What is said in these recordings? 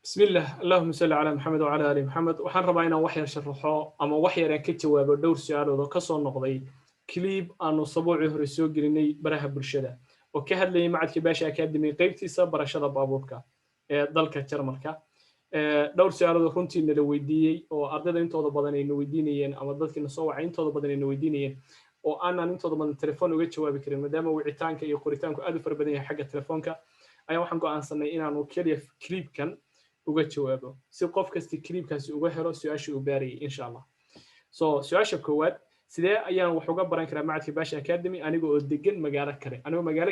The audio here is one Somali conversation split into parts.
بسم الله اللهم صل على محمد وعلى آل محمد waxaan rabaa inaan wax yar sharaxo ama wax yar ka jawaabo dhowr su'aalood oo ka soo noqday clip aanu sabuucii hore soo gelinay baraha bulshada oo ka hadlayay macadka Baasha Academy qaybtiisa barashada baabuurka ee dalka Jarmalka dhowr su'aalood runtii nala weydiiyay oo ardayda intooda badan ay weydiinayeen ama dadkina soo wacay intooda badan ay weydiinayeen oo aanan intooda badan telefoon uga jawaabi karin maadaama wicitaanka iyo qoritaanku aad u fara badan yahay xagga telefoonka ayaa waxaan go'aansanay inaanu kaliya clipkan uga jawaabo si qof kasta clipkaasi uga helo su'aasha uu baarayay insha Allah su'aasha koowaad sidee ayaan wax uga baran karaa macadka Baasha Academy aniga oo degan magaalo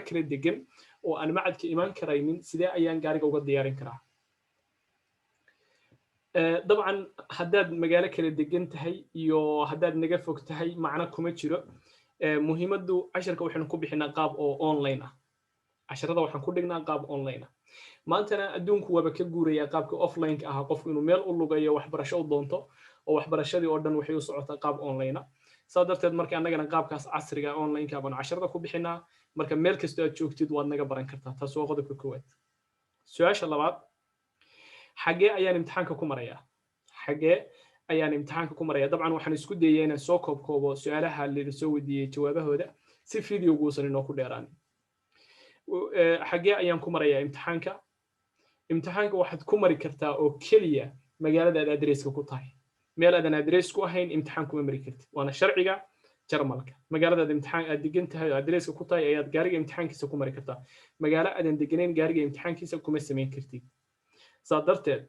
kale degan oo aan macadka iman karaynin sidee ayaan gaariga uga diyaarin karaa dabcan haddaad magaalo kale degan tahay iyo haddaad naga fog tahay macna kuma jiro muhiimaddu casharka waxaan ku bixinaa qaab oo online ah casharada waxaan ku dhignaa qaab online ah maantana adduunku waba ka guuraya qaabka offline ka ah qofku inuu meel u lugayo waxbarasho u doonto oo waxbarashadii oo dhan waxay u socotaa qaab online ah saa darteed marka annagana qaabkaas casriga online ka baan casharada ku bixinaa marka meel kasta aad joogtid waad naga baran kartaa taas waa qodobka koowaad su'aasha labaad xagee ayaan imtixaanka ku maraya dabcan waxaan isku dayayaa inaan soo koobkoobo su'aalaha la soo weydiiyey jawaabahooda si videogu uusan inoo ku dheeraan xagee ayaan ku marayaa imtixaanka waxaad ku mari kartaa oo keliya magaalada aad adreeska ku tahay meel aadan adrees ku ahayn imtixaan kuma mari kartid waana sharciga Jarmalka magaalada imtixaan aad degan tahay oo adreeska ku tahay ayaad gaariga imtixaankiisa ku mari kartaa magaalo aadan deganeyn gaariga imtixaankiisa kuma samayn kartid saa darteed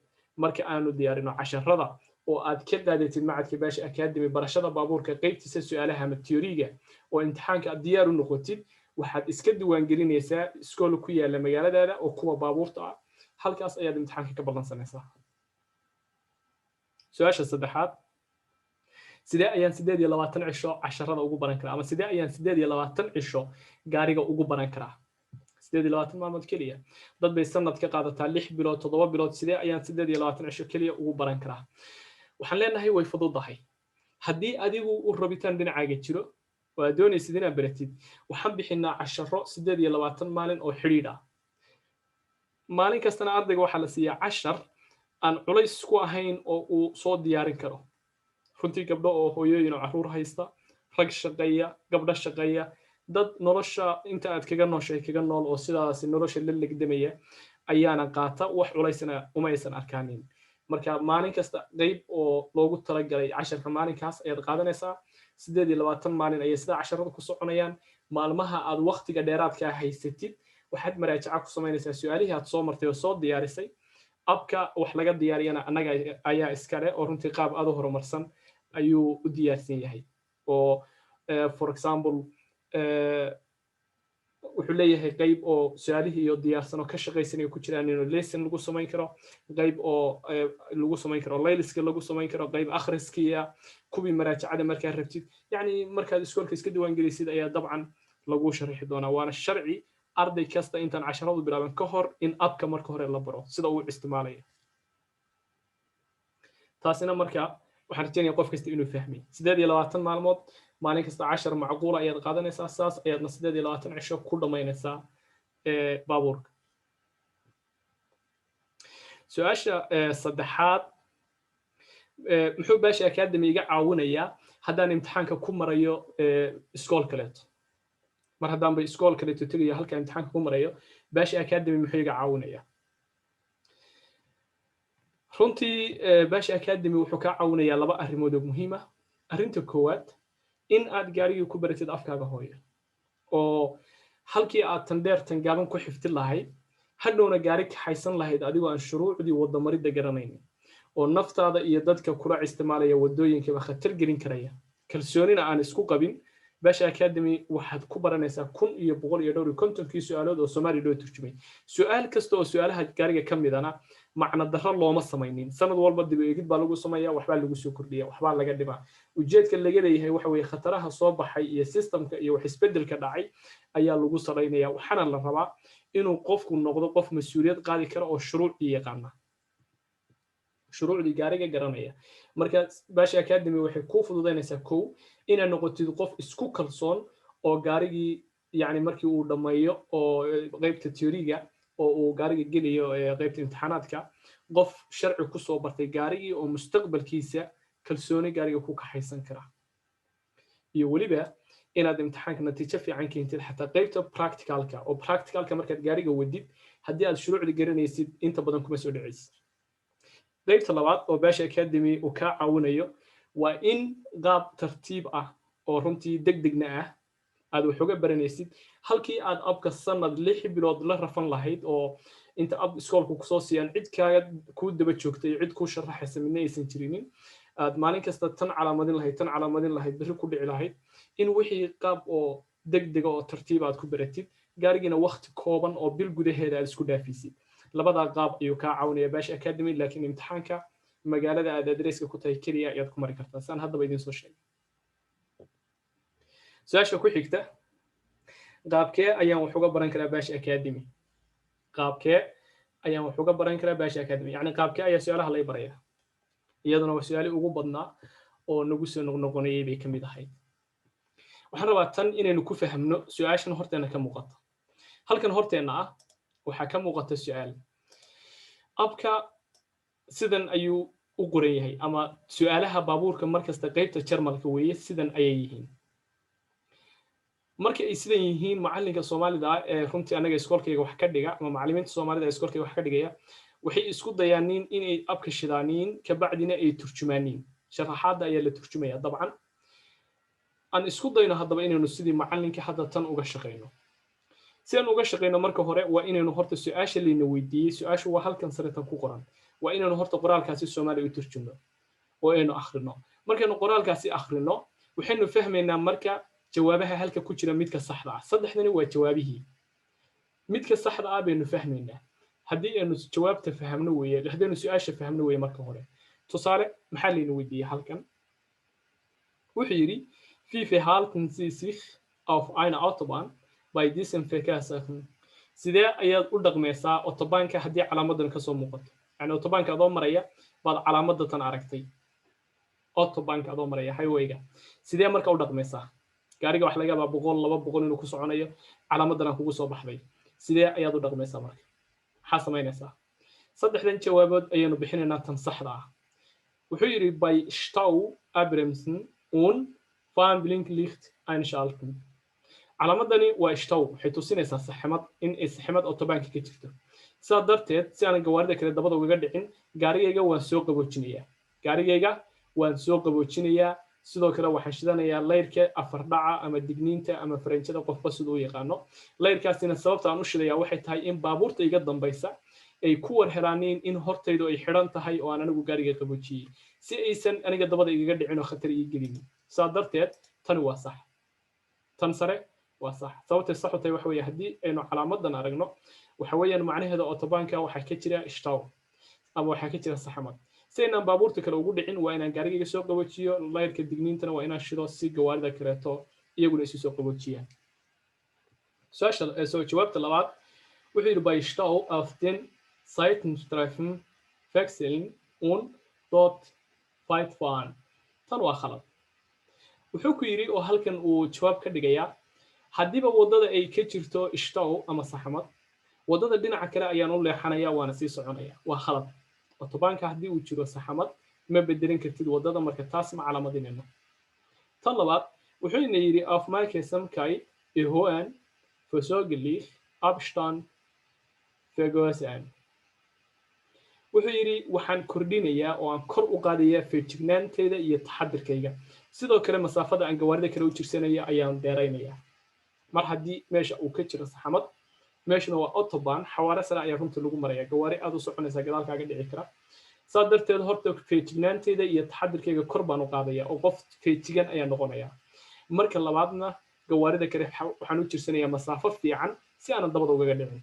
marka aanu diyaarino casharada oo aad ka qaadatid macadka Baasha Academy barashada baabuurka qaybtiisa su'aalaha ama theory-ga oo imtixaanka aad diyaar u noqotid waxaad iska diiwaan gelinaysaa iskool ku yaala magaaladaada oo kuwa baabuurta ah halkaas ayaad imtixaanka ka ballansanaysaa su'aasha saddexaad sidee ayaan 28 cisho casharada ugu baran karaa ama sidee ayaan 28 cisho gaariga ugu baran karaa 28 maalmood kaliya dad bay sanad ka qaadataa 6 bilood 7 bilood sidee ayaan 28 cisho kaliya ugu baran karaa waxaan leenahay way fududahay haddii adigu u rabitaan dhinacaaga jiro oo aad doonaysid inaad baratid waxaan bixinaa casharo 28 maalin oo xiriir ah maalin kastana ardayga waxaa la siiyaa cashar aan culays ku ahayn oo uu soo diyaarin karo runtii gabdho oo hooyooyin oo caruur haysta rag shaqeeya gabdho shaqeeya dad nolosha inta aad kaga nooshay kaga nool oo sidaas nolosha la legdamaya ayaana qaata wax culaysna uma aysan arkaanin marka maalin kasta qayb oo loogu talagalay casharka maalinkaas ayaad qaadanaysaa 28 maalin ayay sida casharada ku soconayaan maalmaha aad waqtiga dheeraadka haysatid waxaad maraajaca ku samaynaysaa su'aalihii aad soo martay oo soo diyaarisay abka wax laga diyaariyana annaga ayaa iskale oo runtii qaab aad u horumarsan ayuu u diyaarsan yahay oo for example wuxuu leeyahay qayb oo su'aalihii iyo diyaarsan oo ka shaqaysanaya ku jiraan inuu lesson lagu samayn karo qayb oo lagu samayn karo layliska lagu samayn karo qayb akhriskiya kubii maraajacada markaa rabtid yani markaad iskoolka iska diiwaan gelisid ayaa dabcan lagu sharxi doonaa waana sharci arday kasta intaan casharadu bilaaban ka hor in abka marka hore la baro sida uu isticmaalayo taasina marka waxaan rajaynayaa qof kasta inuu fahmay 28 maalmood maalin kasta 10 macquul ayaad qaadanaysaa saas ayaadna 28 cisho ku dhamaynaysaa baabuurka su'aasha saddexaad muxuu Baasha Academy iga caawinayaa haddaan imtixaanka ku marayo iskool kaleeto mar haddaan bay iskool kaleeto tagayo halka imtixaanka ku marayo Baasha Academy muxuu iga caawinayaa runtii Baasha Academy wuxuu ka caawinayaa laba arrimood oo muhiim ah arrinta koowaad in aad gaariga ku baratid afkaaga hooyo oo halkii aad tan gaaban ku xiftin lahayd hadhowna gaari ka haysan lahayd adigoo aan shuruucdii wadamaridda garanaynin oo naftaada iyo dadka kula isticmaalaya wadooyinka khatar gelin karaya kalsoonina aan isku qabin Baasha Academy waxaad ku baranaysaa 1,150 su'aalood oo Soomaali loo turjumay su'aal kasta oo su'aalaha gaariga ka midana macna darro looma samaynin sanad walba dib u eegid baa lagu sameeyaa waxba lagu soo kordhiyaa waxba laga dhibaa ujeedka laga leeyahay waxa weeye khataraha soo baxay iyo systemka iyo wax isbedelka dhacay ayaa lagu salaynayaa waxana la rabaa inuu qofku noqdo qof mas'uuliyad qaadi kara oo shuruucii yaqaana shuruucdii gaariga garanaya marka Baasha Academy waxay ku fududeynaysaa kow inaad noqotid qof isku kalsoon oo gaarigii yani markii uu dhameeyo oo qaybta theory-ga oo uu gaariga geliyo qaybta imtixaanaadka qof sharci ku soo bartay gaarigii oo mustaqbalkiisa kalsooni gaariga ku kaxaysan kara iyo weliba inaad imtixaanka natiijo fiican keentid xataa qaybta practicalka oo practicalka markaad gaariga wadid haddii aad shuruucda garanaysid inta badan kuma soo dhacaysid qaybta labaad oo Baasha Academy uu ka caawinayo waa in qaab tartiib ah oo runtii degdegna ah aad wax uga baranaysid halkii aad abka sanad 6 bilood la rafan lahayd oo inta ab iskoolku ku soo siiyaan cid kaaga ku daba joogtay cid ku sharaxaysa midna aysan jirinin aad maalin kasta tan calaamadin lahayd bari ku dhici lahayd in wixii qaab oo degdeg oo tartiib aad ku baratid gaarigina waqti kooban oo bil gudaheeda aad isku dhaafisid labada qaab ayuu ka caawinaya Baasha Academy laakiin imtixaanka magaalada aad adreeska ku tahay kaliya ayaad ku mari kartaa saan haddaba idin soo sheegay su'aasha ku xigta qaabkee ayaan wax uga baran karaa Baasha Academy qaabkee ayaan wax uga baran karaa Baasha Academy yani qaabkee ayaa su'aalaha la baraya iyaduna waa su'aali ugu badnaa oo nagu soo noqnoqonayay bay kamid ahayd waxaan rabaa tan inaynu ku fahamno su'aashan horteena ka muuqata halkan horteena ah waxaa ka muuqata su'aal abka sidan ayuu u qoran yahay ama su'aalaha baabuurka markasta qaybta jarmalka weeye sidan ayay yihiin markii ay sidan yihiin macalinka Soomaalida ee runtii anaga iskoolkayga wax ka dhiga ama macallimiinta Soomaalida ee iskoolkayga wax ka dhigaya waxay isku dayaaniin inay abka shidaaniin ka bacdina ay turjumaaniin sharaxaada ayaa la turjumaya dabcan aan isku dayno haddaba inaynu sidii macalinka hadda tan uga shaqeyno si aan uga shaqeyno marka hore waa inaynu horta su'aasha leena weydiiyay su'aashu waa halkan sare tan ku qoran waa inaynu horta qoraalkaasi Soomaali u turjumo oo aynu akhrino markaynu qoraalkaasi akhrino waxaynu fahmaynaa marka jawaabaha halka ku jira midka saxda ah saddexdani waa jawaabihii midka saxda ah baynu fahmaynaa haddii aynu jawaabta fahamno weeye haddii su'aasha fahamno weeye marka hore tusaale maxaa leena weydiiyay halkan wuxuu yiri wie verhalten Sie sich auf einer Autobahn bei diesem Verkehrszeichen sidee ayaad u dhaqmaysaa autobaanka haddii calaamadan ka soo muuqato yani autobaanka adoo maraya baad calaamada tan aragtay autobaanka adoo maraya highwayga sidee marka u dhaqmaysaa gaariga wax laga yaabaa 100 200 inuu ku soconayo calaamadan kugu soo baxday sidee ayaad u dhaqmaysaa marka maxaa samaynaysaa saddexdan jawaabood ayaynu bixinaynaa tan saxda ah wuxuu yiri by Stau Abremsen und Warnblinklicht einschalten calaamadani waa Stau waxay tusinaysaa saxmad in ay saxmad autobaanka ka jirto sidaa darteed si aan gawaarida kale dabada uga dhicin gaarigayga waan soo qaboojinayaa sidoo kale waxaan shidanayaa layrka afar dhaca ama digniinta ama faranjada qofba sidoo yaqaano layrkaasina sababta aan u shidayaa waxay tahay in baabuurta iga dambaysa ay ku warhelaaneen in hortaydu ay xiran tahay oo aan anigu gaariga qaboojiyay si aysan aniga dabada igaga dhicin oo khatar ii gelin sidaa darteed tani waa sax tan sare waa sax sababta sax u tahay waxa weeye haddii aynu calaamadan aragno waxa weeyaan macnaheeda autobaanka waxaa ka jira Stau ama waxaa ka jira saxmad si inaan baabuurta kale ugu dhicin waa inaan gaarigayga soo qaboojiyo layrka digniintana waa inaan shido si gawaarida kaleeto iyaguna isu soo qaboojiyaan su'aasha soo jawaabta labaad wuxuu yiri by Stau auf den Seitenstreifen wechseln und dort weiterfahren tan waa khalad wuxuu ku yiri oo halkan uu jawaab ka dhigayaa haddiiba wadada ay ka jirto Stau ama saxmad wadada dhinaca kale ayaan u leexanayaa waana sii soconayaa waa khalad autobaanka haddii uu jiro saxmad ma bedelin kartid wadada marka taas ma calaamadinayno tan labaad wuxuu yiri auf Markesamkai hohen versorglich Abstand vergrößern wuxuu yiri waxaan kordhinayaa oo aan kor u qaadayaa feejignaanteeda iyo taxadirkayga sidoo kale masaafada aan gawaarida kale u jirsanaya ayaan dheeraynayaa mar haddii meesha uu ka jiro saxmad meeshuna waa autobahn xawaare sare ayaa runtii lagu maraya gawaari aad u soconaysa gadaalkaaga dhici kara saa darteed horta feejignaanteeda iyo taxadirkayga kor baan u qaadayaa oo qof feejigan ayaa noqonayaa marka labaadna gawaarida kale waxaan u jirsanayaa masaafo fiican si aanan dabada ugaga dhicin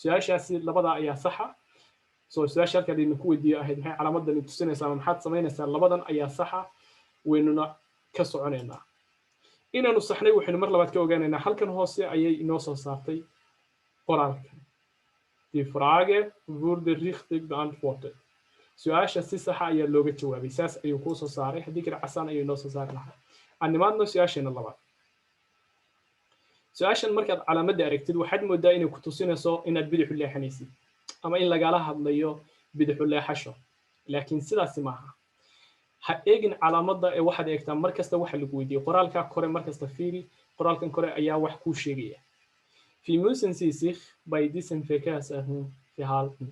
su'aashaasi labada ayaa saxa soo su'aasha halkan idinku weydiiyo ahayd maxay calaamadani tusinaysaa maxaad samaynaysaa labadan ayaa saxa weynuna ka soconaynaa inaanu saxnay waxaynu mar labaad ka ogaanaynaa halkan hoose ayay inoo soo saartay qoraalka die Frage wurde richtig beantwortet su'aasha si sax ah ayaa looga jawaabay saas ayuu ku soo saaray haddii kale casaan ayuu inoo soo saari lahaa animaadno su'aasheena labaad su'aashan markaad calaamadda aragtid waxaad moodaa inay ku tusinayso inaad bidix u leexanaysid ama in lagala hadlayo bidixu leexasho laakiin sidaasi maaha ha eegin calaamadda ee waxaad eegtaa markasta waxa lagu weydiiyey qoraalka kore markasta fiiri qoraalkan kore ayaa wax kuu sheegaya في müssen Sie sich bei diesem Verkehrsverhalten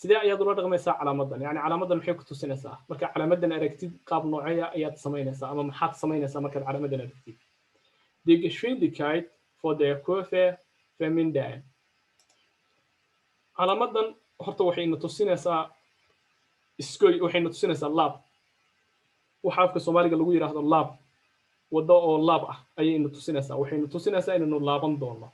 sidee ayaad ula dhaqmaysaa calaamadan yani calaamadan maxay ku tusinaysaa marka calaamadan aragtid qaab nooceeya ayaad samaynaysaa ama maxaad samaynaysaa markaad calaamadan aragtid die Geschwindigkeit vor der Kurve vermindern calaamadan horta waxayna tusinaysaa iskoy waxayna tusinaysaa laab waxa afka Soomaaliga lagu yiraahdo laab wado oo laab ah ayayna tusinaysaa waxayna tusinaysaa inaynu laaban doono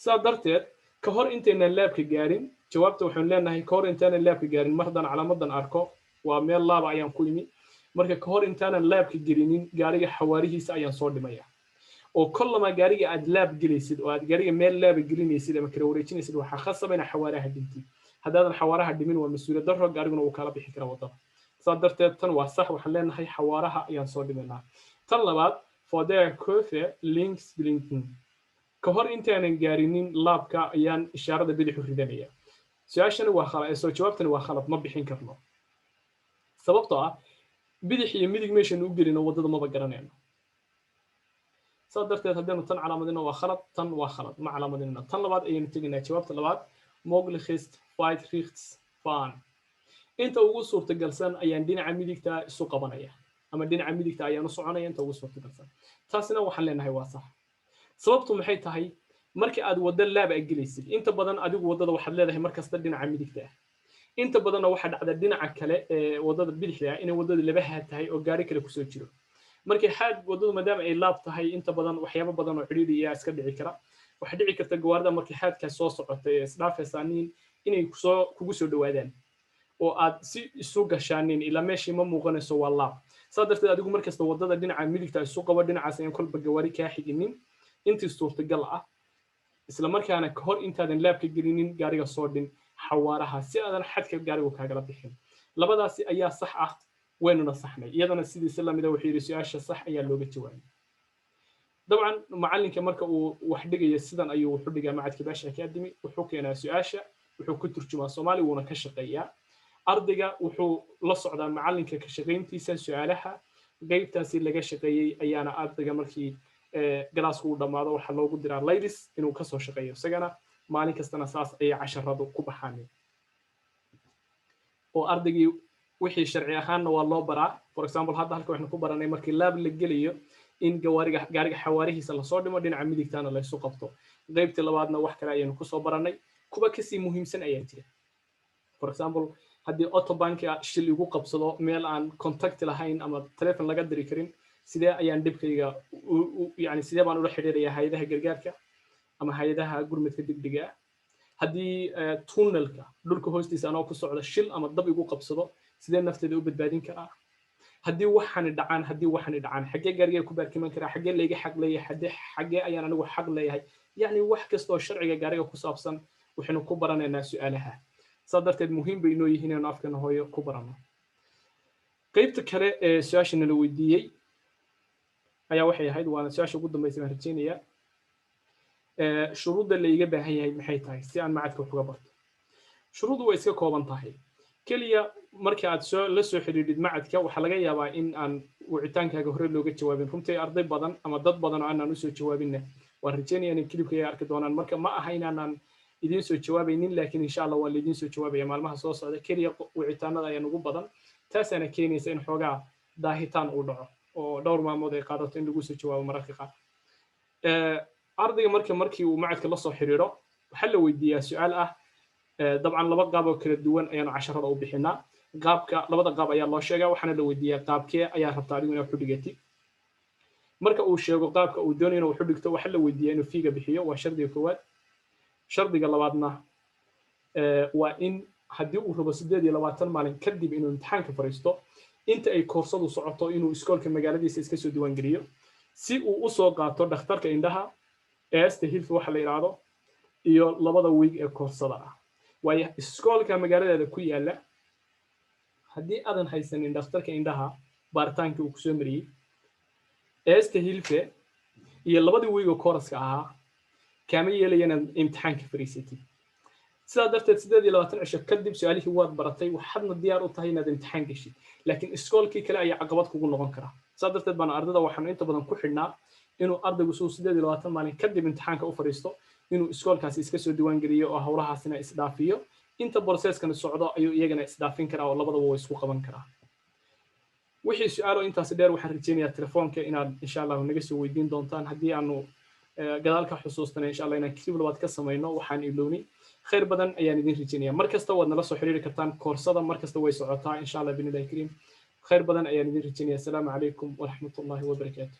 saa darteed ka hor intaynan laabka gaarin jawaabta waxaan leenahay ka hor intaanan laabka gaarin mar haddaan calaamadan arko waa meel laaba ayaan ku imi marka ka hor intaanan laabka gelinin gaariga xawaarihiisa ayaan soo dhimaya oo kollama gaariga aad laab gelaysid oo aad gaariga meel laaba gelinaysid ama kala wareejinaysid waxaa khasaba in xawaaraha dhintid haddaadan xawaaraha dhimin waa mas-uuliyad darro gaariguna wuu kala bixi karaa wadada saa darteed tan waa sax waxaan leenahay xawaaraha ayaan soo dhiminaa tan labaad for der Kurve links blinken ka hor intaanan gaarinin laabka ayaan ishaarada bidixu ridanaya su-aashani waa khalad soo jawaabtani waa khalad ma bixin karno sababtoo ah bidix iyo midig meeshan u gelino wadada maba garanayno saa darteed haddaynu tan calaamadino waa khalad tan waa khalad ma calaamadinno tan labaad ayaynu tegaynaa jawaabta labaad moglichist weit rechts fahren inta ugu suurtagalsan ayaan dhinaca midigta isu qabanaya ama dhinaca midigta ayaan u soconaya inta ugu suurtagalsan taasina waxaan leenahay waa sax sababtu maxay tahay markii aad wada laab gelaysid inta badan adigu wadada waxaad leedahay markasta dhinaca midigta inta badanna waxa dhacda dhinaca kale ee wadada bidixda inay wadada laba haad tahay oo gaari kale ku soo jiro markii haad wadadu maadaama ay laab tahay inta badan waxyaabo badan oo xiriiriya iska dhici kara waxa dhici karta gawaarida markii haadka soo socotay isdhaafaysaaniin inay kugu soo dhawaadaan oo aad si isu gashaanin ila meeshii ma muuqanayso waa laab saa darteed adigu markasta wadada dhinaca midigta isu qabo dhinacaas ayaan kolba gawaari kaa xiginin intii suurtagal ah isla markaana ka hor intaadan laabka gelinin gaariga soo dhin xawaaraha si aadan xadka gaariga kaagala bixin labadaasi ayaa sax ah waynuna saxnay iyadana sidiisa lamida wuxuu yiri su'aasha sax ayaa looga jawaabay dabcan macalinka marka uu wax dhigayo sidan ayuu wuxuu dhigaa macadka Baasha Academy wuxuu keenaa su'aasha wuxuu ku turjumaa Soomaali wuuna ka shaqeeyaa ardayga wuxuu la socdaa macalinka ka shaqeyntiisa su'aalaha qaybtaasi laga shaqeeyay ayaana ardayga markii galaasku uu dhamaado waxa loogu diraa ladies inuu ka soo shaqeeyo isagana maalin kastana saas ay casharadu ku baxaan oo ardaygii wixii sharci ahaanna waa loo baraa for example hadda halka waxaan ku baranay markii laab la geliyo in gaariga xawaarihiisa la soo dhimo dhinaca midigtaana la isu qabto qaybtii labaadna wax kale ayaan ku soo baranay kuba kasii muhiimsan ayaa jira for example haddii autobanka shil igu qabsado meel aan contact lahayn ama telephone laga diri karin sidee ayaan dhibkayga yani sidee baan ula xiriirayaa hay'adaha gargaarka ama hay'adaha gurmadka degdega haddii tunnelka dhulka hoostiisa anoo ku socda shil ama dab igu qabsado sidee nafteeda u badbaadin karaa haddii waxaan dhacaan xagee gaariga ku baarkiman karaa xagee layga xaq leeyahay xagee ayaan anigu xaq leeyahay yani wax kasta oo sharciga gaariga ku saabsan waxaynu ku baranaynaa su'aalaha saa darteed muhiim bay inoo yihiin inaynu afkana hooyo ku barano qaybta kale ee su'aasha nala weydiiyey ayaa waxay ahayd waana su'aasha ugu dambaysa baan rajaynayaa shuruudda la iga baahan yahay maxay tahay si aan macadka wax uga barto shuruuddu way iska kooban tahay keliya marka aad la soo xiriirid macadka waxaa laga yaabaa in aan wicitaankaaga hore looga jawaabin runtii arday badan ama dad badan oo aanan usoo jawaabinna waan rajaynayaa in kilibka ay arki doonaan marka ma aha inaanaan idiin soo jawaabaynin laakiin insha allah waa laidiin soo jawaabaya maalmaha soo socda keliya wicitaanada ayaa ugu badan taasaana keenaysa in xoogaa daahitaan uu dhaco oo dhowr maalmood ay qaadato in lagu soo jawaabo mararka qaar ardayga markii uu macadka la soo xiriiro waxaa la weydiiyaa su'aal ah dabcan laba qaab oo kala duwan ayaanu casharada u bixinaa labada qaab ayaa loo sheegaa waxaana la weydiiyaa qaabkee ayaa rabtaa adigu inaad xudhigatid marka uu sheego qaabka uu doonayo inuu xudhigto waxaa la weydiiyaa inuu fiiga bixiyo waa shardiga koowaad shardiga labaadna waa in haddii uu rabo 28 maalin kadib inuu imtixaanka fariisto inta ay koorsadu socoto inuu iskoolka magaaladiisa iska soo diiwaan geliyo si uu u soo qaato dhakhtarka indhaha eesta hilf waxa la yiraahdo iyo labada week ee koorsada ah waayo iskoolka magaaladeeda ku yaala haddii aadan haysanin dhakhtarka indhaha baaritaanka uu ku soo mariyay eesta hilfe iyo labadii week oo kooraska ahaa kama yeelayaan imtixaanka fariisatid sidaa darteed 28 cisho kadib su'aalihii waad baratay waxaadna diyaar u tahay inaad imtixaan geshid laakiin iskoolkii kale ayaa caqabad kugu noqon kara sidaa darteed baan ardada waxaan inta badan ku xidhnaa inuu ardaygu suu 28 maalin kadib imtixaanka u fadhiisto inuu iskoolkaasi iska soo diiwaan geliyo oo hawlahaasina isdhaafiyo inta processkana socdo ayuu iyagana isdhaafin karaa oo labadaba way isku qaban karaa wixii su'aalo intaas dheer waxaan rajaynayaa telefoonka inaad insha Allah naga soo weydiin doontaan haddii aanu gadaalka xusuustana insha Allah inaan kidib labaad ka sameeyno waxaan ilownay خير بدن أيان يدين رجينيا مركز تواد نلا سحرير كتان كورسادا مركز توي سعوتها إن شاء الله بإذن الله الكريم خير بدن أيان يدين رجينيا السلام عليكم ورحمة الله وبركاته